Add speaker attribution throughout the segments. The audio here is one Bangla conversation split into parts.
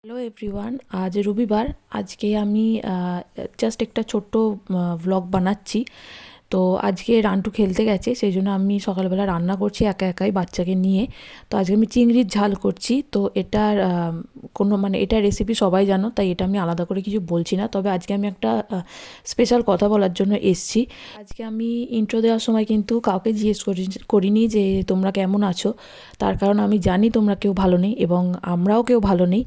Speaker 1: হ্যালো এভরিওয়ান, আজ রবিবার। আজকে আমি জাস্ট একটা ছোট্ট ভ্লগ বানাচ্ছি। তো আজকে রান্টু খেলতে গেছে, সেই জন্য আমি সকালবেলা রান্না করছি একা একাই বাচ্চাকে নিয়ে। তো আজকে আমি চিংড়ির ঝাল করছি। তো এটার কোনো এটার রেসিপি সবাই জানো, তাই এটা আমি আলাদা করে কিছু বলছি না। তবে আজকে আমি একটা স্পেশাল কথা বলার জন্য এসছি। আজকে আমি ইন্ট্রো দেওয়ার সময় কিন্তু কাউকে জিজ্ঞেস করিনি যে তোমরা কেমন আছো। তার কারণ আমি জানি তোমরা কেউ ভালো নেই এবং আমরাও কেউ ভালো নেই।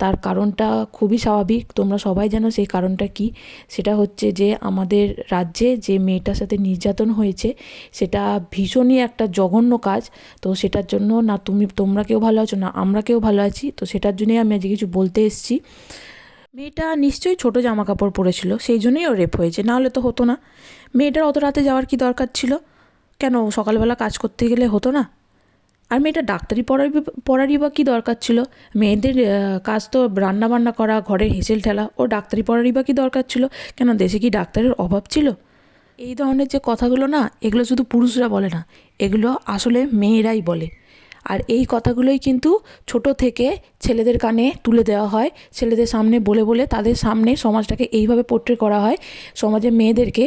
Speaker 1: তার কারণটা খুবই স্বাভাবিক, তোমরা সবাই জানো সেই কারণটা কি। সেটা হচ্ছে যে আমাদের রাজ্যে যে মেয়েটার সাথে নির্যাতন হয়েছে, সেটা ভীষণই একটা জঘন্য কাজ। তো সেটার জন্য না তোমরা কেউ ভালো আছো, না আমরা কেউ ভালো আছি। তো সেটার জন্যই আমি আজকে কিছু বলতে এসেছি। মেয়েটা নিশ্চয়ই ছোটো জামা কাপড় পরেছিল, সেই জন্যই ওর রেপ হয়েছে, নাহলে তো হতো না। মেয়েটার অত রাতে যাওয়ার কি দরকার ছিল? কেন সকালবেলা কাজ করতে গেলে হতো না? আর মেয়েটা ডাক্তারি পড়ারই বা কী দরকার ছিল? মেয়েদের কাজ তো রান্না বান্না করা, ঘরে হেসেল ঠেলা। ও ডাক্তারি পড়ারই বা কী দরকার ছিল? কেন দেশে কি ডাক্তারের অভাব ছিল? এই ধরনের যে কথাগুলো না, এগুলো শুধু পুরুষরা বলে না, এগুলো আসলে মেয়েরাই বলে। আর এই কথাগুলোই কিন্তু ছোট থেকে ছেলেদের কানে তুলে দেওয়া হয়, ছেলেদের সামনে বলে বলে তাদের সামনে সমাজটাকে এইভাবে পোট্রে করা হয়, সমাজে মেয়েদেরকে,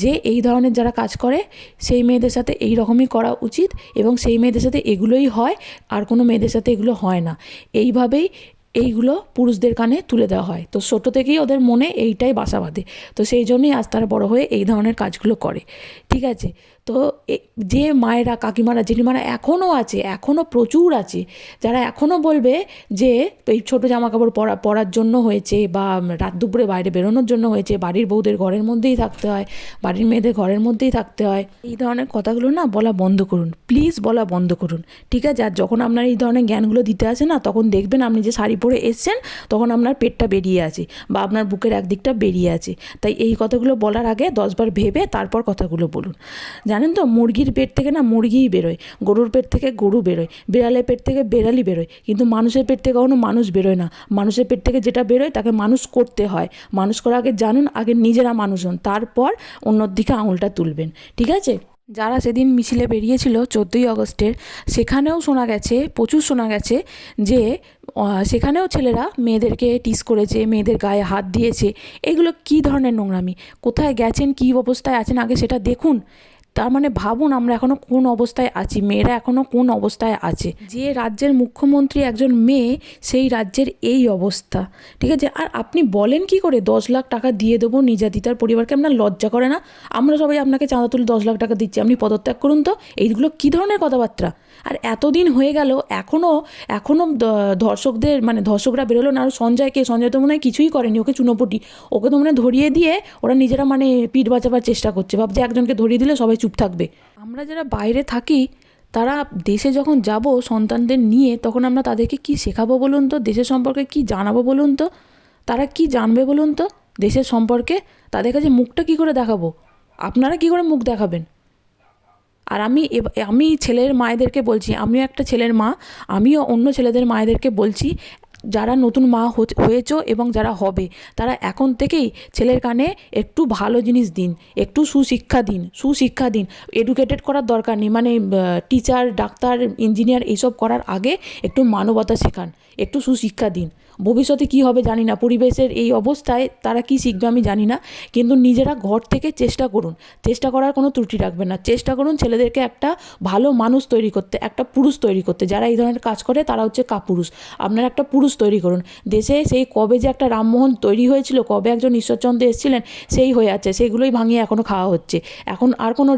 Speaker 1: যে এই ধরনের যারা কাজ করে সেই মেয়েদের সাথে এই রকমই করা উচিত এবং সেই মেয়েদের সাথে এগুলোই হয়, আর কোনো মেয়েদের সাথে এগুলো হয় না। এইভাবেই এইগুলো পুরুষদের কানে তুলে দেওয়া হয়। তো ছোটো থেকেই ওদের মনে এইটাই বাসা বাঁধে। তো সেই জন্যই আজ তারা বড়ো হয়ে এই ধরনের কাজগুলো করে। ঠিক আছে? তো যে মায়েরা, কাকিমারা, জেঠিমারা এখনও আছে, এখনও প্রচুর আছে, যারা এখনও বলবে যে এই ছোটো জামাকাপড় পরার জন্য হয়েছে, বা রাত দুপুরে বাইরে বেরোনোর জন্য হয়েছে, বাড়ির বউদের ঘরের মধ্যেই থাকতে হয়, বাড়ির মেয়েদের ঘরের মধ্যেই থাকতে হয়, এই ধরনের কথাগুলো না বলা বন্ধ করুন, প্লিজ বলা বন্ধ করুন। ঠিক আছে? আর যখন আপনার এই ধরনের জ্ঞানগুলো দিতে আসে না, তখন দেখবেন আপনি যে শাড়ি পরে এসছেন, তখন আপনার পেটটা বেরিয়ে আছে বা আপনার বুকের একদিকটা বেরিয়ে আছে। তাই এই কথাগুলো বলার আগে 10বার ভেবে তারপর কথাগুলো বলুন। জানেন তো, মুরগির পেট থেকে না মুরগিই বেরোয়, গরুর পেট থেকে গরু বেরোয়, বিড়ালের পেট থেকে বিড়ালই বেরোয়, কিন্তু মানুষের পেট থেকে কখনো মানুষ বেরোয় না। মানুষের পেট থেকে যেটা বেরোয় তাকে মানুষ করতে হয়। মানুষ করার আগে জানুন, আগে নিজেরা মানুষ হন, তারপর অন্যর দিকে আঙুলটা তুলবেন। ঠিক আছে? যারা সেদিন মিছিলে বেরিয়েছিল 14ই আগস্টের, সেখানেও শোনা গেছে, প্রচুর শোনা গেছে যে সেখানেও ছেলেরা মেয়েদেরকে টিস করেছে, মেয়েদের গায়ে হাত দিয়েছে। এগুলো কী ধরনের নোংরামি? কোথায় গেছেন, কী অবস্থায় আছেন আগে সেটা দেখুন। তার মানে ভাবুন আমরা এখনও কোন অবস্থায় আছি, মেয়েরা এখনও কোন অবস্থায় আছে। যে রাজ্যের মুখ্যমন্ত্রী একজন মেয়ে, সেই রাজ্যের এই অবস্থা। ঠিক আছে? আর আপনি বলেন কি করে 10 লাখ টাকা দিয়ে দেবো নির্যাতিতার পরিবারকে? আপনার লজ্জা করে না? আমরা সবাই আপনাকে চাঁদা তুলে 10 লাখ টাকা দিচ্ছি, আপনি পদত্যাগ করুন তো। এইগুলো কী ধরনের কথাবার্তা? আর এতদিন হয়ে গেল, এখনও ধর্ষকরা বেরোলো না। আর সঞ্জয় তো মনে হয় কিছুই করেনি, ওকে চুনোপুটি, ওকে তো মনে ধরিয়ে দিয়ে ওরা নিজেরা পিঠ বাঁচাবার চেষ্টা করছে, ভাবছে একজনকে ধরিয়ে দিলে সবাই চুপ থাকবে। আমরা যারা বাইরে থাকি, তারা দেশে যখন যাব সন্তানদের নিয়ে, তখন আমরা তাদেরকে কি শেখাবো বলুন তো? দেশের সম্পর্কে কি জানাবো বলুন তো? তারা কি জানবে বলুন তো দেশের সম্পর্কে? তাদের কাছে মুখটা কি করে দেখাবো? আপনারা কি করে মুখ দেখাবেন? আর আমি ছেলের মায়েদেরকে বলছি, আমিও একটা ছেলের মা, আমিও অন্য ছেলেদের মায়েদেরকে বলছি, যারা নতুন মা হয়েছো এবং যারা হবে, তারা এখন থেকেই ছেলের কানে একটু ভালো জিনিস দিন, একটু সুশিক্ষা দিন। এডুকেটেড করার দরকার নেই, টিচার, ডাক্তার, ইঞ্জিনিয়ার এইসব করার আগে একটু মানবতা শেখান, একটু সুশিক্ষা দিন। ভবিষ্যতে কি হবে জানি না, পরিবেশের এই অবস্থায় তারা কি শিখবে আমি জানি না, কিন্তু নিজেরা ঘর থেকে চেষ্টা করুন, চেষ্টা করার কোনো ত্রুটি রাখবেন না। চেষ্টা করুন ছেলেদেরকে একটা ভালো মানুষ তৈরি করতে, একটা পুরুষ তৈরি করতে। যারা এই ধরনের কাজ করে তারা হচ্ছে কাপুরুষ। আপনারা একটা পুরুষ তৈরি করুন। দেশে সেই কবে যে একটা রামমোহন তৈরি হয়েছিল, কবে একজন ঈশ্বরচন্দ্র এসেছিলেন, সেই হয়ে আছে, সেইগুলোই ভাঙিয়ে এখনও খাওয়া হচ্ছে। এখন আর কোনো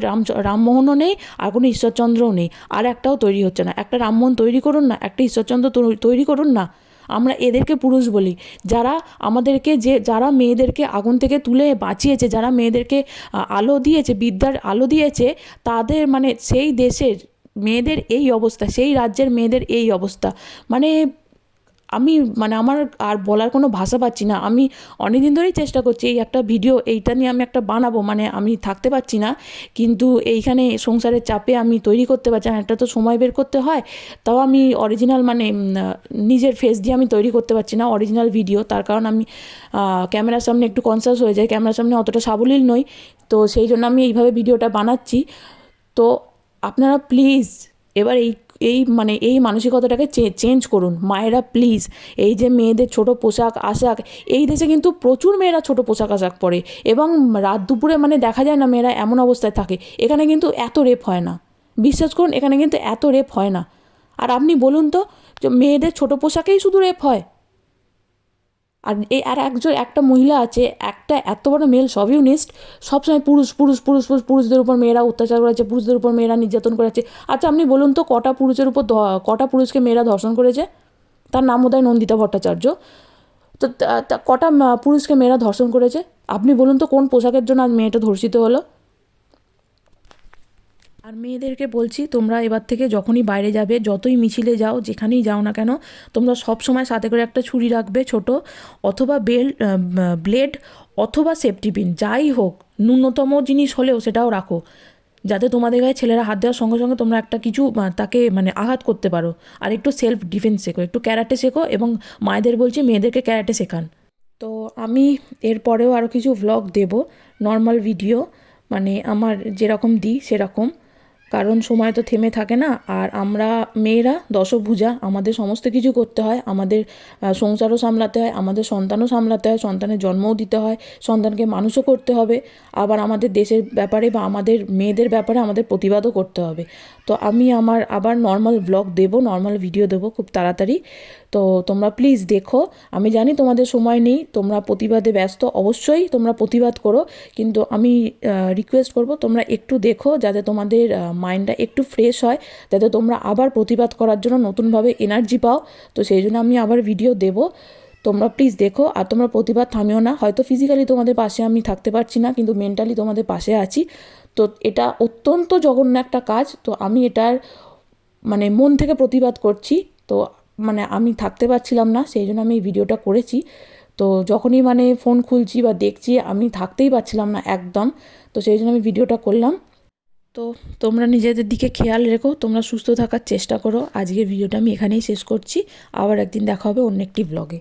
Speaker 1: রামমোহনও নেই, আর কোনো ঈশ্বরচন্দ্রও নেই, আর একটাও তৈরি হচ্ছে না। একটা রামমোহন তৈরি করুন না, একটা ঈশ্বরচন্দ্র তৈরি করুন না। আমরা এদেরকে পুরুষ বলি, যারা মেয়েদেরকে আগুন থেকে তুলে বাঁচিয়েছে, যারা মেয়েদেরকে আলো দিয়েছে, বিদ্যার আলো দিয়েছে, তাদের সেই দেশের মেয়েদের এই অবস্থা, সেই রাজ্যের মেয়েদের এই অবস্থা। মানে আমি আমার আর বলার কোনো ভাষা পাচ্ছি না। আমি অনেক দিন ধরেই চেষ্টা করছি এই একটা ভিডিও, এইটা নিয়ে আমি একটা বানাবো, আমি থাকতে পারছি না, কিন্তু এইখানে সংসারের চাপে আমি তৈরি করতে পারছি না। একটা তো সময় বের করতে হয়, তাও আমি অরিজিনাল নিজের ফেস দিয়ে আমি তৈরি করতে পারছি না অরিজিনাল ভিডিও। তার কারণ আমি ক্যামেরার সামনে একটু কনসাস হয়ে যাই, ক্যামেরার সামনে অতটা সাবলীল নই, তো সেই জন্য আমি এইভাবে ভিডিওটা বানাচ্ছি। তো আপনারা প্লিজ এবার এই মানসিকতাটাকে চেঞ্জ করুন মায়েরা প্লিজ। এই যে মেয়েদের ছোট পোশাক আশাক, এই দেশে কিন্তু প্রচুর মেয়েরা ছোট পোশাক আশাক পরে এবং রাত দুপুরে দেখা যায় না মেয়েরা এমন অবস্থায় থাকে। এখানে কিন্তু এত রেপ হয় না, বিশ্বাস করুন, এখানে কিন্তু এত রেপ হয় না। আর আপনি বলুন তো যে মেয়েদের ছোট পোশাকেই শুধু রেপ হয়? আর একটা মহিলা আছে, একটা এত বড় মেল শভিনিস্ট, সবসময় পুরুষদের উপর মেয়েরা অত্যাচার করেছে, পুরুষদের উপর মেয়েরা নির্যাতন করেছে। আচ্ছা আপনি বলুন তো কটা পুরুষকে মেয়েরা ধর্ষণ করেছে? তার নাম বোধহয় নন্দিতা ভট্টাচার্য। তো কটা পুরুষকে মেয়েরা ধর্ষণ করেছে? আপনি বলুন তো কোন পোশাকের জন্য আজ মেয়েটা ধর্ষিত হলো? আর মেয়েদেরকে বলছি, তোমরা এবার থেকে যখনই বাইরে যাবে, যতই মিছিলে যাও, যেখানেই যাও না কেন, তোমরা সব সময় সাথে করে একটা ছুরি রাখবে ছোট, অথবা ব্লেড, অথবা সেফটি পিন, যাই হোক ন্যূনতম জিনিস হলেও সেটাও রাখো, যাতে তোমাদের গায়ে ছেলেরা হাত দেওয়ার সঙ্গে সঙ্গে তোমরা একটা কিছু তাকে আঘাত করতে পারো। আর একটু সেলফ ডিফেন্স শেখো, একটু ক্যারাটে শেখো, এবং মায়েদের বলছি মেয়েদেরকে ক্যারাটে শেখান। তো আমি এরপরেও আরও কিছু ভ্লগ দেব, নর্মাল ভিডিও, আমার যেরকম দিই সেরকম, কারণ সময় তো থেমে থাকে না। আর আমরা মেয়েরা দশভুজা, আমাদের সমস্ত কিছু করতে হয়, আমাদের সংসারও সামলাতে হয়, আমাদের সন্তানও সামলাতে হয়, সন্তানের জন্মও দিতে হয়, সন্তানকে মানুষও করতে হবে, আবার আমাদের দেশের ব্যাপারে বা আমাদের মেয়েদের ব্যাপারে আমাদের প্রতিবাদও করতে হবে। তো আমি আবার নর্মাল ব্লগ দেবো, নর্মাল ভিডিও দেবো খুব তাড়াতাড়ি। তো তোমরা প্লিজ দেখো। আমি জানি তোমাদের সময় নেই, তোমরা প্রতিবাদে ব্যস্ত, অবশ্যই তোমরা প্রতিবাদ করো, কিন্তু আমি রিকোয়েস্ট করব তোমরা একটু দেখো, যাতে তোমাদের মাইন্ডটা একটু ফ্রেশ হয়, যাতে তোমরা আবার প্রতিবাদ করার জন্য নতুনভাবে এনার্জি পাও। তো সেই জন্য আমি আবার ভিডিও দেব, তোমরা প্লিজ দেখো। আর তোমরা প্রতিবাদ থামিও না। হয়তো ফিজিক্যালি তোমাদের পাশে আমি থাকতে পারছি না, কিন্তু মেন্টালি তোমাদের পাশে আছি। তো এটা অত্যন্ত জঘন্য একটা কাজ, তো আমি এটার মন থেকে প্রতিবাদ করছি। তো আমি থাকতে পারছিলাম না, সেই জন্য আমি এই ভিডিওটা করেছি। তো যখনই ফোন খুলছি বা দেখছি, আমি থাকতেই পারছিলাম না একদম, তো সেই জন্য আমি ভিডিওটা করলাম। তো তোমরা নিজেদের দিকে খেয়াল রেখো, তোমরা সুস্থ থাকার চেষ্টা করো। আজকের ভিডিওটা আমি এখানেই শেষ করছি, আবার একদিন দেখা হবে অন্য একটি ব্লগে।